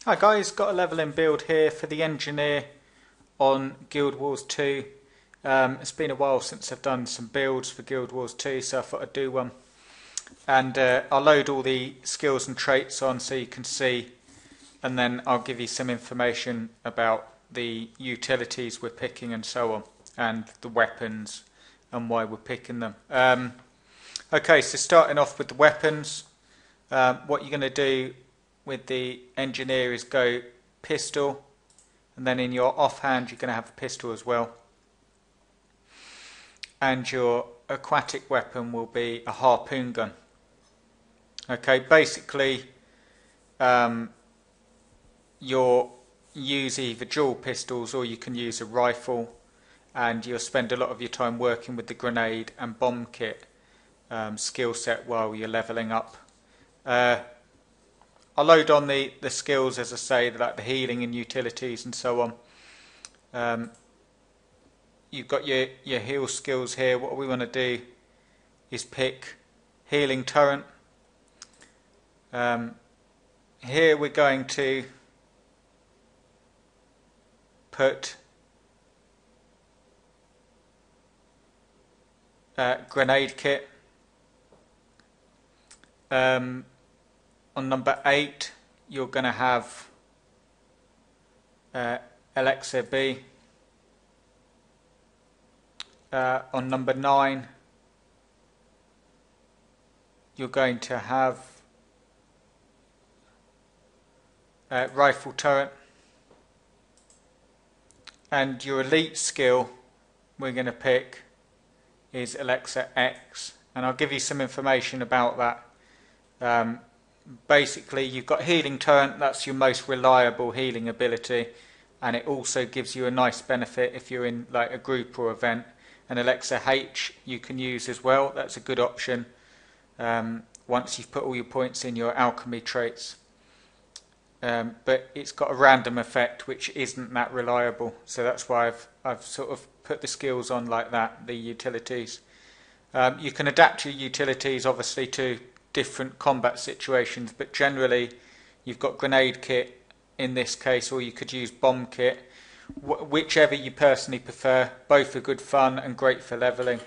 Hi guys, got a leveling build here for the engineer on Guild Wars 2. It's been a while since I've done some builds for Guild Wars 2, so I thought I'd do one. And I'll load all the skills and traits on so you can see, and then I'll give you some information about the utilities we're picking and so on, and the weapons and why we're picking them. Okay, so starting off with the weapons, what you're going to do with the engineer is go pistol, and then in your offhand you're going to have a pistol as well, and your aquatic weapon will be a harpoon gun. Okay, basically you'll use either dual pistols or you can use a rifle, and you'll spend a lot of your time working with the grenade and bomb kit skill set while you're leveling up. I'll load on the skills, as I say, like the healing and utilities and so on. You've got your heal skills here. What we want to do is pick healing turret. Here we're going to put grenade kit. On number 8 you're going to have Elixir B. On number 9 you're going to have rifle turret, and your elite skill we're going to pick is Elixir X, and I'll give you some information about that. Basically you've got healing turret, that's your most reliable healing ability, and it also gives you a nice benefit if you're in like a group or event. And Elixir H you can use as well, that's a good option once you've put all your points in your alchemy traits, but it's got a random effect which isn't that reliable, so that's why I've sort of put the skills on like that, the utilities. You can adapt your utilities obviously to different combat situations, but generally you've got grenade kit in this case, or you could use bomb kit, whichever you personally prefer. Both are good fun and great for leveling,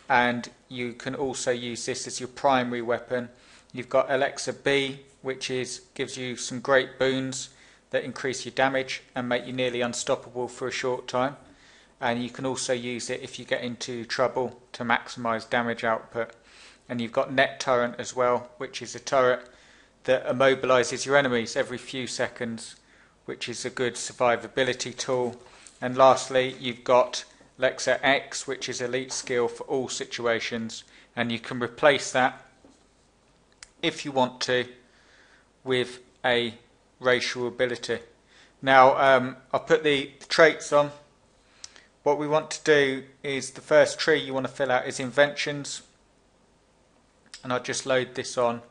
and you can also use this as your primary weapon. You've got Elixir B, which gives you some great boons that increase your damage and make you nearly unstoppable for a short time, and you can also use it if you get into trouble to maximize damage output. And you've got net turret as well, which is a turret that immobilizes your enemies every few seconds, which is a good survivability tool. And lastly, you've got Elixir X, which is elite skill for all situations, and you can replace that if you want to with a racial ability. Now I'll put the traits on. What we want to do is, the first tree you want to fill out is inventions, and I'll just load this on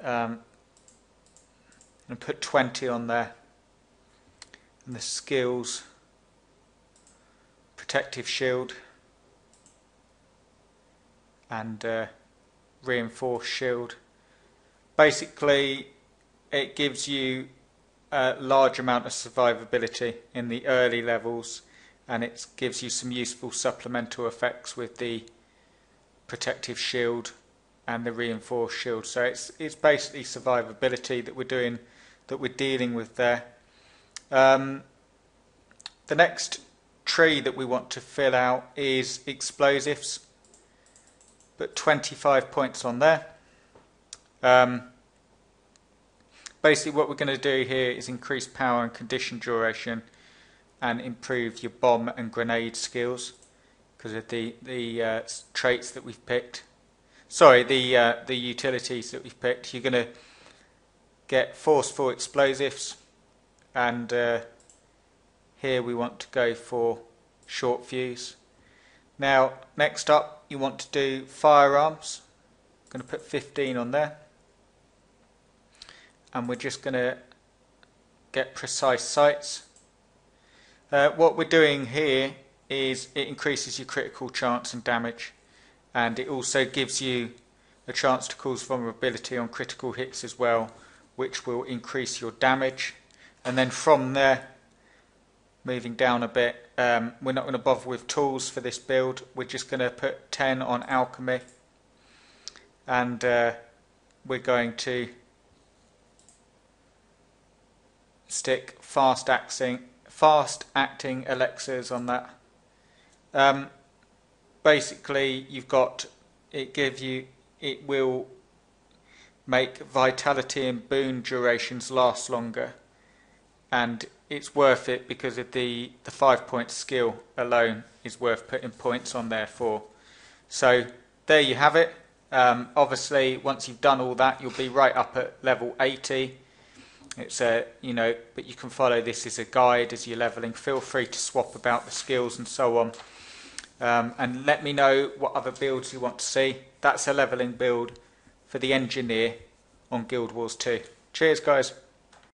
and put 20 on there. And the skills, protective shield and reinforced shield. Basically it gives you a large amount of survivability in the early levels, and it gives you some useful supplemental effects with the protective shield and the reinforced shield. So it's basically survivability that we're dealing with there. The next tree that we want to fill out is explosives. Put 25 points on there. Basically what we're going to do here is increase power and condition duration and improve your bomb and grenade skills because of the traits that we've picked. Sorry, the utilities that we've picked. You're going to get forceful explosives, and here we want to go for short fuse. Now next up you want to do firearms. I'm going to put 15 on there, and we're just going to get precise sights. What we're doing here is it increases your critical chance and damage, and it also gives you a chance to cause vulnerability on critical hits as well which will increase your damage. And then from there, moving down a bit, we're not going to bother with tools for this build. We're just going to put 10 on alchemy, and we're going to stick fast acting elixirs on that. Basically, it will make vitality and boon durations last longer, and it's worth it because of the 5-point skill alone is worth putting points on there for. So there you have it. Obviously, once you've done all that, you'll be right up at level 80. It's but you can follow this as a guide as you're leveling. Feel free to swap about the skills and so on, and let me know what other builds you want to see. That's a leveling build for the engineer on Guild Wars 2. Cheers, guys.